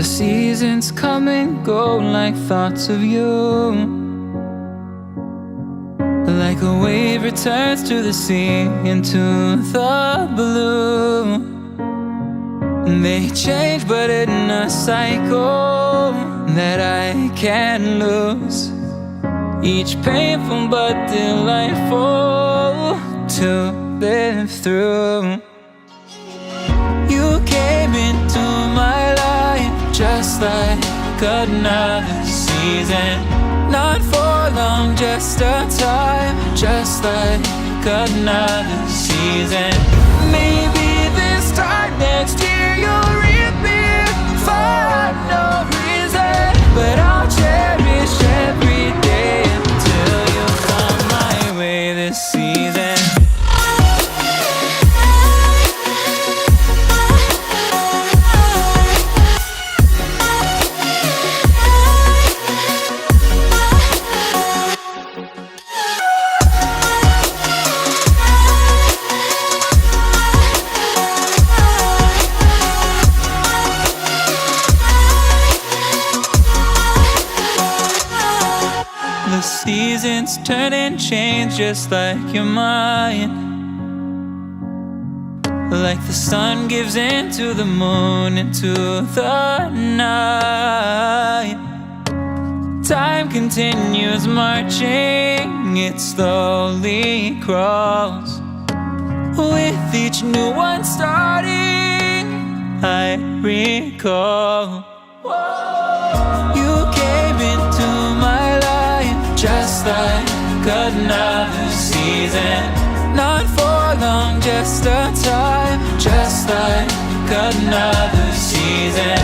The seasons come and go like thoughts of you. Like a wave returns to the sea, into the blue. They change but in a cycle that I can't lose. Each painful but delightful to live through. You came into my life just like another season. Not for long, just a time, just like another season. Maybe this time next year you'll reappear for no reason, but I'll cherish every day until you come my way this season. Seasons turn and change just like your mind. Like the sun gives into the moon, into the night. Time continues marching, it slowly crawls. With each new one starting, I recall. You came into my life just like another season. Not for long, just a time, just like another season.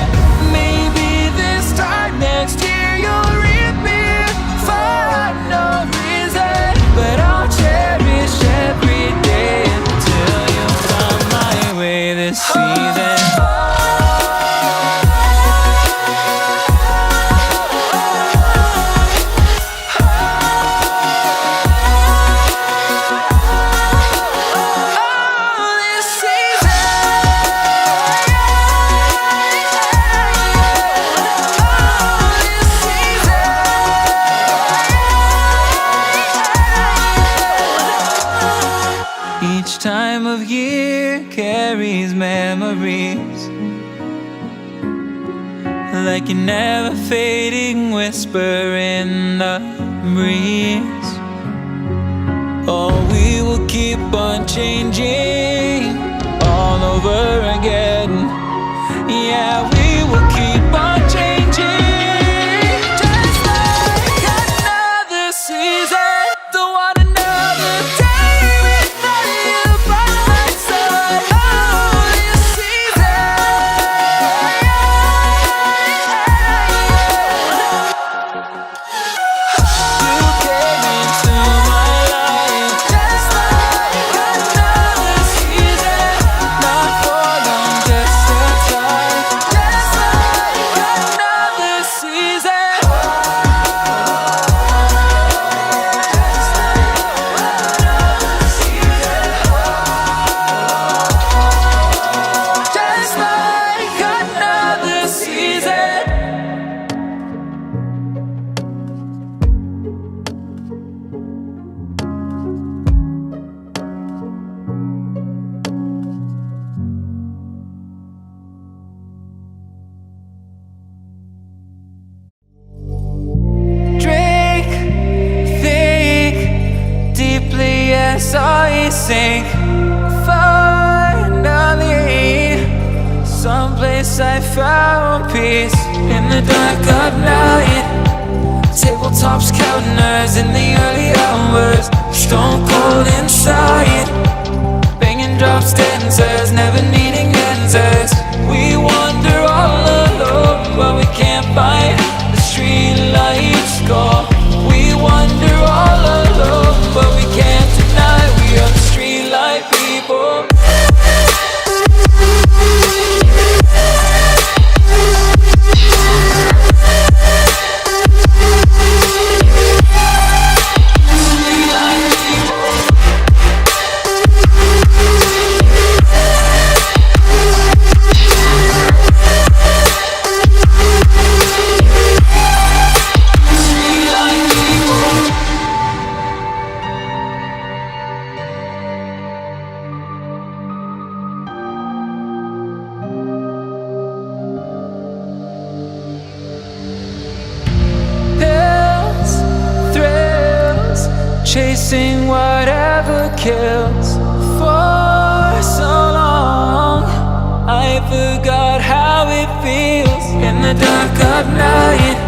Maybe this time next year you'll reappear for no reason, but I'll cherish every day until you come my way this season. Each time of year carries memories, like a never fading whisper in the breeze. Oh, we will keep on changing all over again. Yeah, we will keep on changing, just like another season. Don't want another day without you by my side. Oh, this season. You came into my life just like another season. Not for long, just a time, just like another season. Just like another season. Drink, think deeply as I sink. Finally, someplace I found peace in the dark of night. Tabletops counting hours in the early hours, stone cold inside. Banging drop stanzas, never needing answers. We wander all alone, but we can't find the street lights go. We wander all alone, but we can't deny we are the street light people. chasing whatever kills. For so long I forgot how it feels. In the dark of night,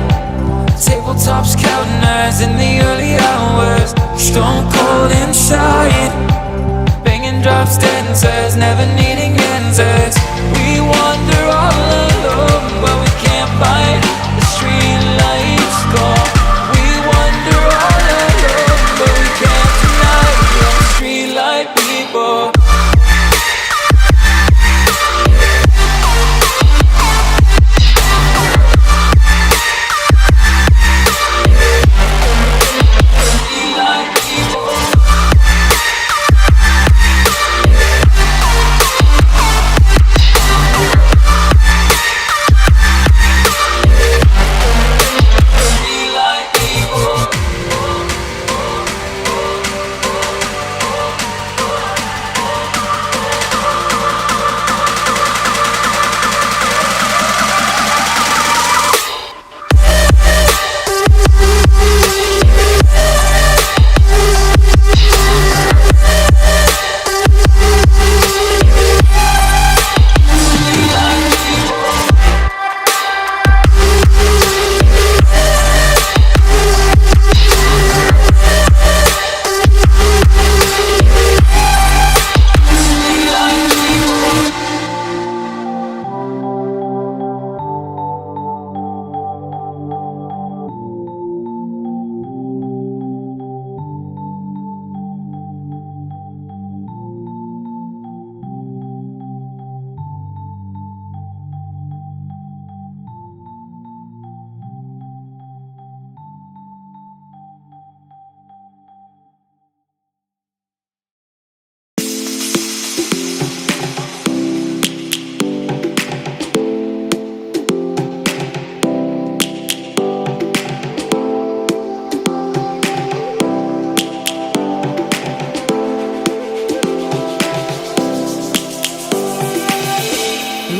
tabletops counting eyes in the early hours. Stone cold inside, banging drops, dancers, never needing answers. We wander all alone, but we can't find the street lights gone. We wander all alone, but we can't deny the street light people.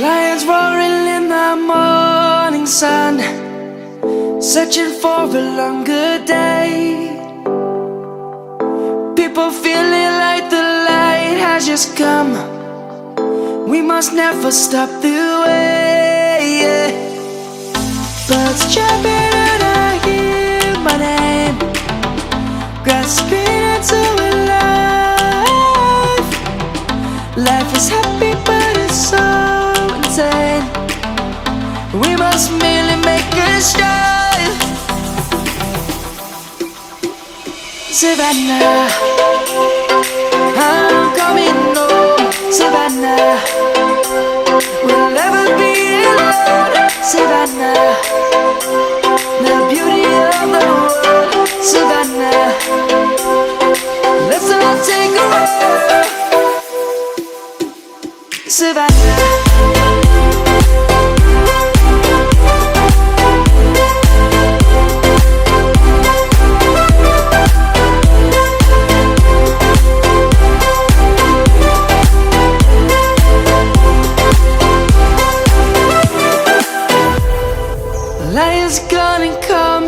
Lions roaring in the morning sun, searching for a longer day. People feeling like the light has just come. We must never stop the way. Birds jumping and I hear my name, grasping into a life. Life is happy but it's so insane. We must merely make a strive. Savannah, I'm coming home. Savannah, we'll never be alone. Savannah, the beauty of the world. Savannah, let's all take a ride. Savannah. Lion's gonna come.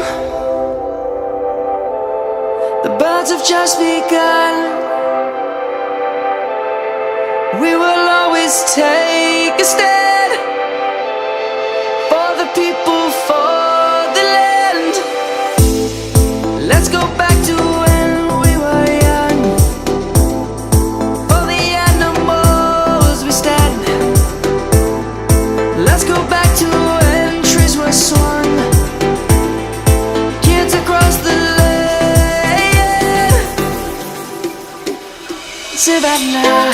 The birds have just begun. We will always take a stand for the people, for the land. Let's go back to when we were young. For the animals we stand. Let's go back to when trees were swung. Savannah,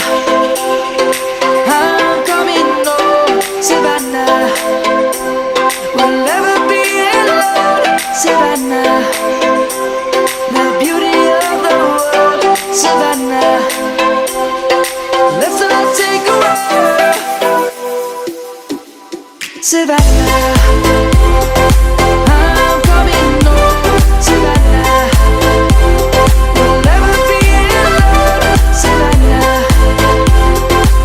I'm coming home. Savannah, we'll never be alone. Savannah, the beauty of the world. Savannah, let's all take a ride. Savannah, I'm coming home. Savannah, we'll never be alone. Savannah,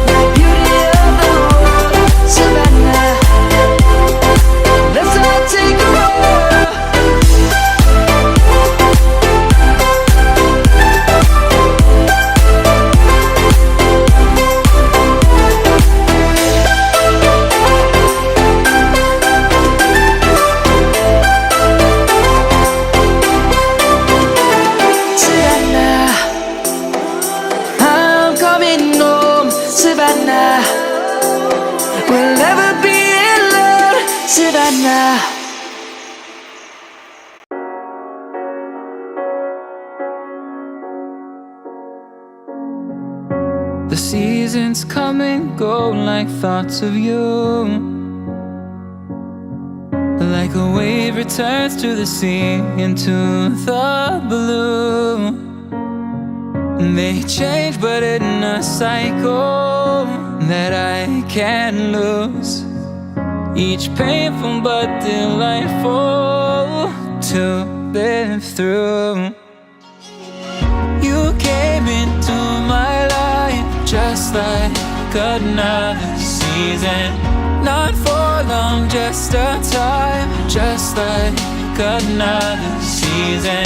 the beauty of the world. Savannah, let's all take a ride. Savannah. We'll never be alone, Savannah. The seasons come and go like thoughts of you. Like a wave returns to the sea, into the blue. They change but in a cycle that I can't lose. Each painful but delightful to live through. You came into my life just like another season. Not for long, just a time, just like another season.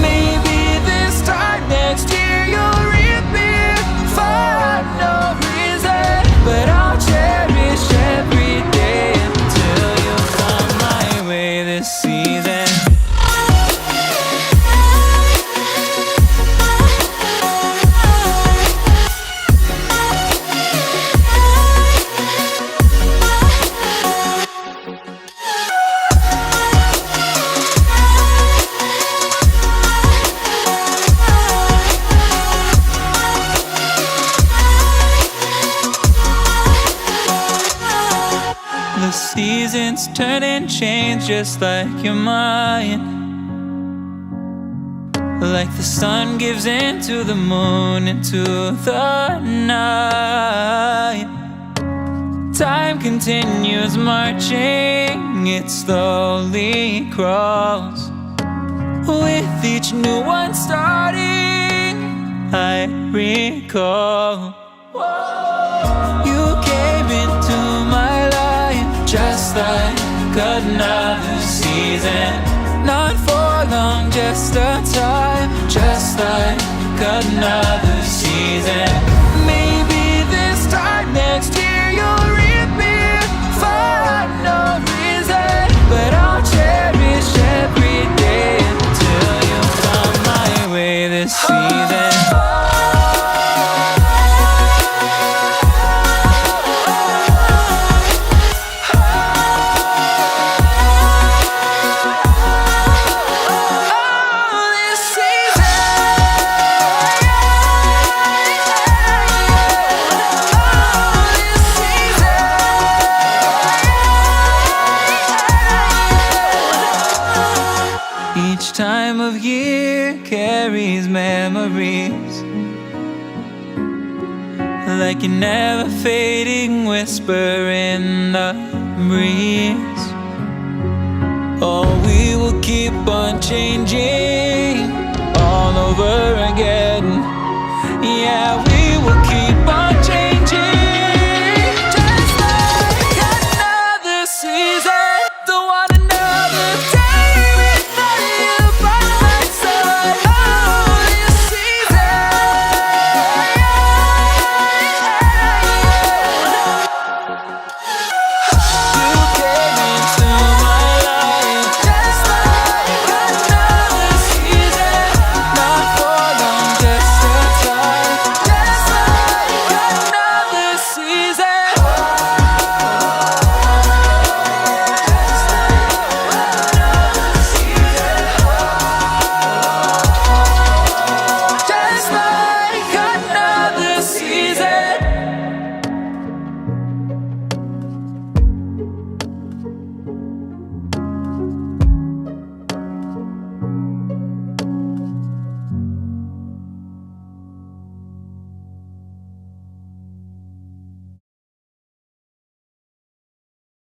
Maybe this time next year you'll reappear for no reason, but I'll cherish every day until you come my way this season. The seasons turn and change just like your mind. Like the sun gives into the moon, into the night. Time continues marching, it slowly crawls. With each new one starting, I recall. You came into my life just like another season. Not for long, just a time, just like another season. Maybe this time next year you'll reappear for no reason, but I'll cherish every day until you come my way this season. Each time of year carries memories, like a never fading whisper in the breeze. Oh, we will keep on changing all over again.